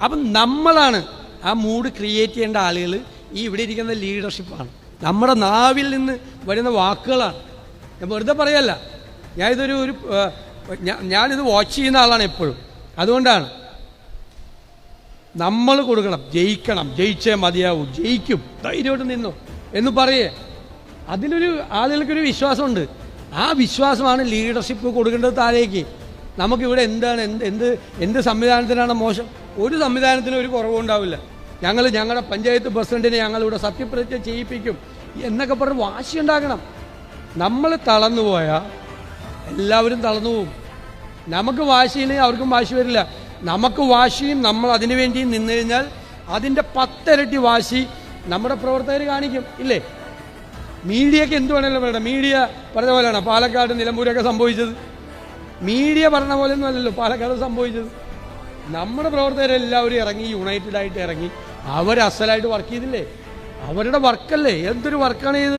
അപ്പം നമ്മളാണ് ആ മൂഡ് ക്രിയേറ്റ് ചെയ്യേണ്ട ആളുകൾ. ഈ ഇവിടെ ഇരിക്കുന്ന ലീഡർഷിപ്പാണ്, നമ്മുടെ നാവിൽ നിന്ന് വരുന്ന വാക്കുകളാണ്. ഞാൻ വെറുതെ പറയല്ല, ഞാനിത് വാച്ച് ചെയ്യുന്ന ആളാണ് എപ്പോഴും. അതുകൊണ്ടാണ് നമ്മൾ കൊടുക്കണം, ജയിക്കണം, ജയിച്ചേ മതിയാവൂ, ജയിക്കും, ധൈര്യമായിട്ട് നിന്നോ എന്ന് പറയേ. അതിലൊരു ആളുകൾക്കൊരു വിശ്വാസമുണ്ട്. ആ വിശ്വാസമാണ് ലീഡർഷിപ്പ് കൊടുക്കേണ്ടത് താഴേക്ക്. നമുക്കിവിടെ എന്താണ് എന്ത് സംവിധാനത്തിനാണ് മോശം? ഒരു സംവിധാനത്തിനും ഒരു കുറവുണ്ടാവില്ല. ഞങ്ങളുടെ പഞ്ചായത്ത് പ്രസിഡന്റിനെ ഞങ്ങളിവിടെ സത്യപ്രതിജ്ഞ ചെയ്യിപ്പിക്കും എന്നൊക്കെ പറഞ്ഞ് വാശി ഉണ്ടാക്കണം. നമ്മൾ തളർന്നു പോയാൽ എല്ലാവരും തളർന്നു പോകും. നമുക്ക് വാശിയില്ലെങ്കിൽ അവർക്കും വാശി വരില്ല. നമുക്ക് വാശിയും നമ്മൾ അതിനു വേണ്ടി നിന്ന് കഴിഞ്ഞാൽ അതിൻ്റെ 10 ഇരട്ടി വാശി നമ്മുടെ പ്രവർത്തകർ കാണിക്കും, ഇല്ലേ? മീഡിയക്ക് എന്ത് വേണമല്ലോ വേണ്ട. മീഡിയ പറഞ്ഞ പോലെയാണ് പാലക്കാട് നിലമ്പൂരൊക്കെ സംഭവിച്ചത്. മീഡിയ പറഞ്ഞ പോലെ ഒന്നും അല്ലല്ലോ പാലക്കാട് സംഭവിച്ചത്. നമ്മുടെ പ്രവർത്തകരെല്ലാവരും ഇറങ്ങി, യുണൈറ്റഡ് ആയിട്ട് ഇറങ്ങി, അവർ അസലായിട്ട് വർക്ക് ചെയ്തില്ലേ? അവരുടെ വർക്കല്ലേ, എന്തൊരു വർക്കാണ് ചെയ്തത്.